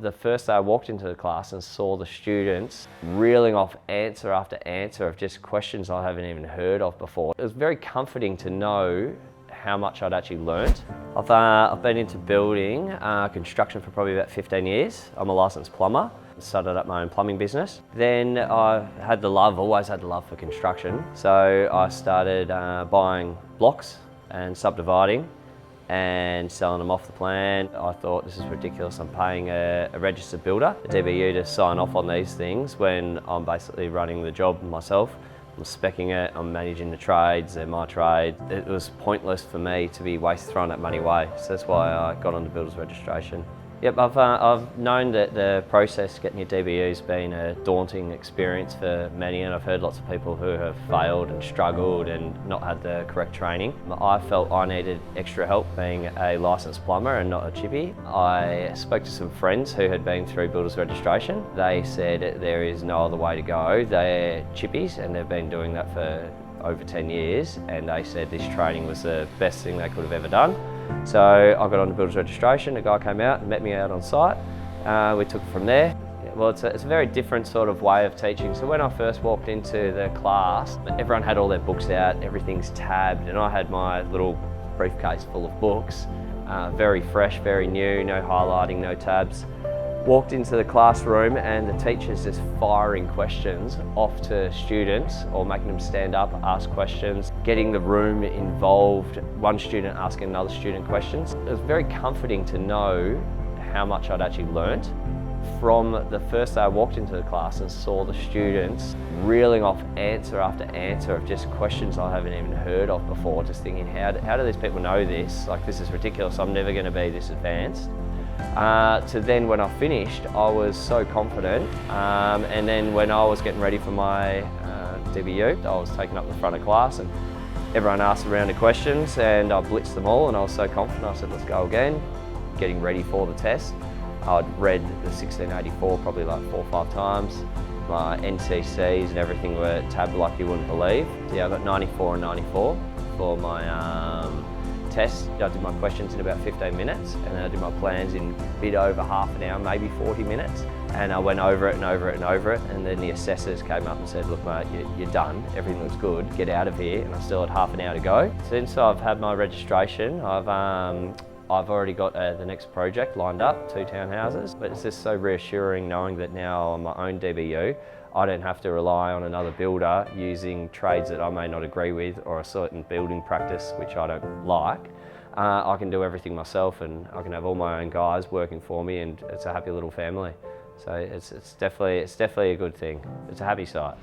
The first day I walked into the class and saw the students reeling off answer after answer of just questions I haven't even heard of before. It was very comforting to know how much I'd actually learnt. I've been into building construction for probably about 15 years. I'm a licensed plumber. Started up my own plumbing business. Then I always had the love for construction. So I started buying blocks and subdividing and selling them off the plan. I thought, this is ridiculous, I'm paying a registered builder, a DBU, to sign off on these things when I'm basically running the job myself. I'm speccing it, I'm managing the trades, they're my trade. It was pointless for me to be throwing that money away, so that's why I got onto builder's registration. Yep, I've known that the process getting your DBU has been a daunting experience for many, and I've heard lots of people who have failed and struggled and not had the correct training. I felt I needed extra help being a licensed plumber and not a chippy. I spoke to some friends who had been through builder's registration. They said there is no other way to go. They're chippies and they've been doing that for over 10 years, and they said this training was the best thing they could have ever done. So I got onto builder's registration. A guy came out and met me out on site. We took it from there. Well, it's a very different sort of way of teaching. So when I first walked into the class, everyone had all their books out, everything's tabbed, and I had my little briefcase full of books, very fresh, very new, no highlighting, no tabs. Walked into the classroom and the teacher's just firing questions off to students or making them stand up, ask questions, getting the room involved, one student asking another student questions. It was very comforting to know how much I'd actually learnt. From the first day I walked into the class and saw the students reeling off answer after answer of just questions I haven't even heard of before, just thinking, how do these people know this? Like, this is ridiculous, I'm never going to be this advanced. To then when I finished, I was so confident, and then when I was getting ready for my DBU, I was taken up the front of class and everyone asked a round of questions and I blitzed them all, and I was so confident, I said, let's go again. Getting ready for the test. I'd read the 1684 probably like 4 or 5 times. My NCCs and everything were tabbed like you wouldn't believe. So yeah, I got 94 and 94 for my test. I did my questions in about 15 minutes, and then I did my plans in a bit over half an hour, maybe 40 minutes. And I went over it and over it and over it, and then the assessors came up and said, look mate, you're done, everything looks good, get out of here. And I still had half an hour to go. Since I've had my registration, I've already got the next project lined up, 2 townhouses. But it's just so reassuring knowing that now on my own DBU, I don't have to rely on another builder using trades that I may not agree with or a certain building practice which I don't like. I can do everything myself, and I can have all my own guys working for me, and it's a happy little family. So it's definitely a good thing. It's a happy site.